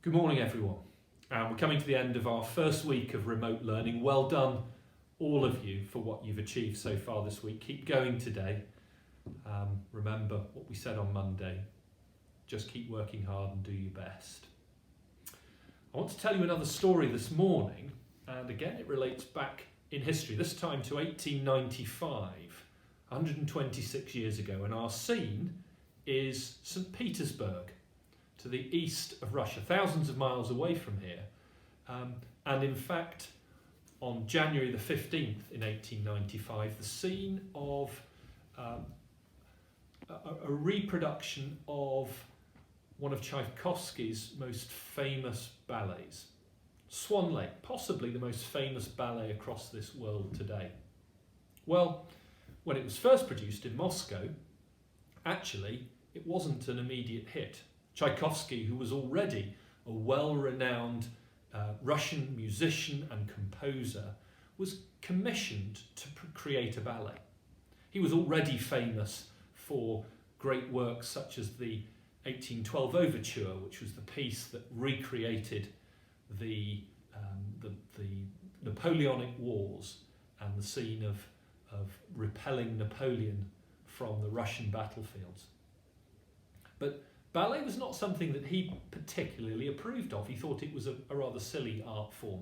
Good morning, everyone. We're coming to the end of our first week of remote learning. Well done, all of you, for what you've achieved so far this week. Keep going today. Remember what we said on Monday. Just keep working hard and do your best. I want to tell you another story this morning, and again it relates back in history, this time to 1895, 126 years ago, and our scene is St. Petersburg, to the east of Russia, thousands of miles away from here. And in fact, on January the 15th in 1895, the scene of a reproduction of one of Tchaikovsky's most famous ballets, Swan Lake, possibly the most famous ballet across this world today. Well, when it was first produced in Moscow, actually it wasn't an immediate hit. Tchaikovsky, who was already a well-renowned Russian musician and composer, was commissioned to create a ballet. He was already famous for great works such as the 1812 Overture, which was the piece that recreated the Napoleonic Wars and the scene of repelling Napoleon from the Russian battlefields. But ballet was not something that he particularly approved of. He thought it was a rather silly art form.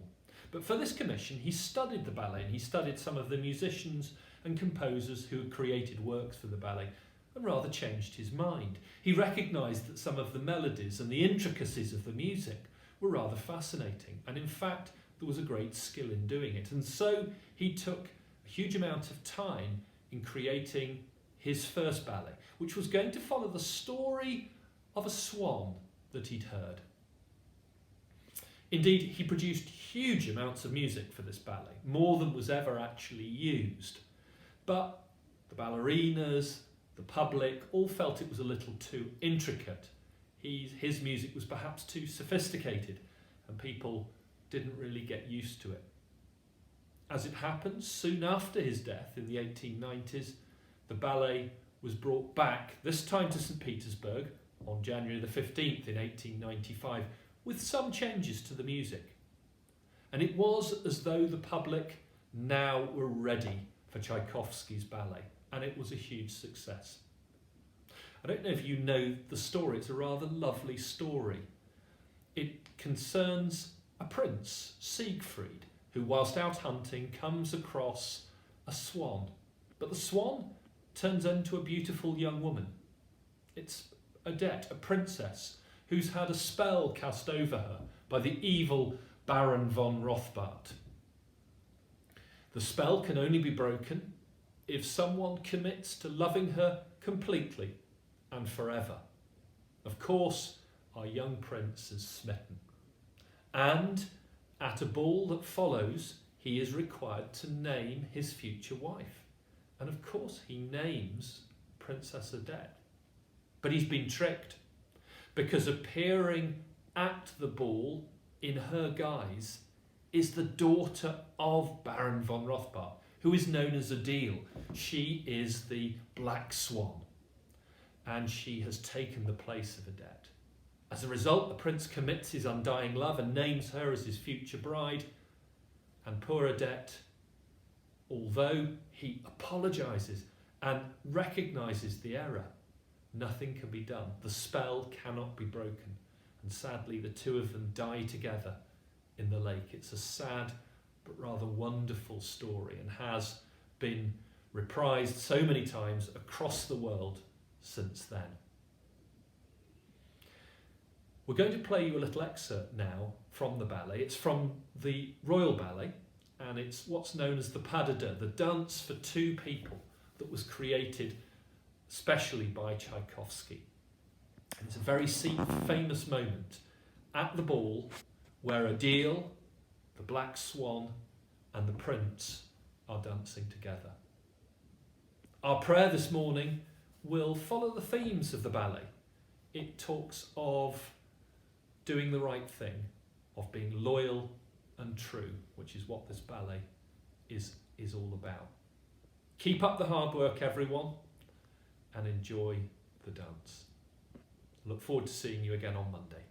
But for this commission, he studied the ballet, and he studied some of the musicians and composers who had created works for the ballet, and rather changed his mind. He recognised that some of the melodies and the intricacies of the music were rather fascinating, and in fact there was a great skill in doing it. And so he took a huge amount of time in creating his first ballet, which was going to follow the story of a swan that he'd heard. Indeed, he produced huge amounts of music for this ballet, more than was ever actually used. But the ballerinas, the public, all felt it was a little too intricate. His music was perhaps too sophisticated, and people didn't really get used to it. As it happened, soon after his death in the 1890s, the ballet was brought back, this time to St. Petersburg, on January the 15th in 1895, with some changes to the music. And it was as though the public now were ready for Tchaikovsky's ballet, and it was a huge success. I don't know if you know the story. It's a rather lovely story. It concerns a prince, Siegfried, who whilst out hunting comes across a swan. But the swan turns into a beautiful young woman. It's Odette, a princess, who's had a spell cast over her by the evil Baron von Rothbart. The spell can only be broken if someone commits to loving her completely and forever. Of course, our young prince is smitten. And at a ball that follows, he is required to name his future wife. And of course, he names Princess Odette. But he's been tricked, because appearing at the ball in her guise is the daughter of Baron von Rothbart, who is known as Adele. She is the Black Swan, and she has taken the place of Odette. As a result, the prince commits his undying love and names her as his future bride. And poor Odette, although he apologises and recognises the error, nothing can be done. The spell cannot be broken. And sadly, the two of them die together in the lake. It's a sad but rather wonderful story, and has been reprised so many times across the world since then. We're going to play you a little excerpt now from the ballet. It's from the Royal Ballet, and it's what's known as the pas de deux, the dance for two people, that was created especially by Tchaikovsky. And it's a very famous moment at the ball where Adele, the Black Swan, and the Prince are dancing together. Our prayer this morning will follow the themes of the ballet. It talks of doing the right thing, of being loyal and true, which is what this ballet is all about. Keep up the hard work, everyone, and enjoy the dance. Look forward to seeing you again on Monday.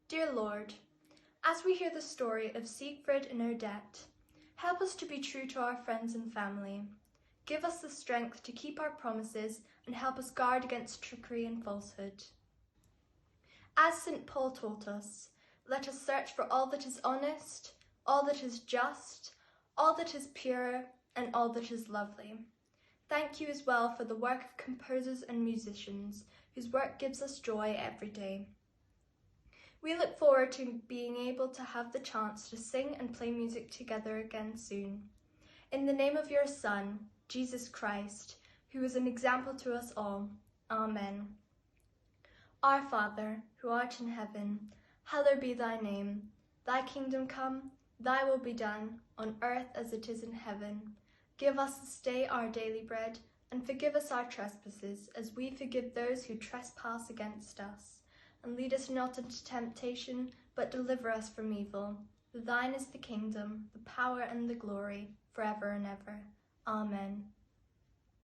Dear Lord, as we hear the story of Siegfried and Odette, help us to be true to our friends and family. Give us the strength to keep our promises and help us guard against trickery and falsehood. As St. Paul taught us, let us search for all that is honest, all that is just, all that is pure, and all that is lovely. Thank you as well for the work of composers and musicians, whose work gives us joy every day. We look forward to being able to have the chance to sing and play music together again soon. In the name of your Son, Jesus Christ, who is an example to us all. Amen. Our Father, who art in heaven, hallowed be thy name. Thy kingdom come, thy will be done, on earth as it is in heaven. Give us this day our daily bread, and forgive us our trespasses, as we forgive those who trespass against us. And lead us not into temptation, but deliver us from evil. For thine is the kingdom, the power and the glory, forever and ever. Amen.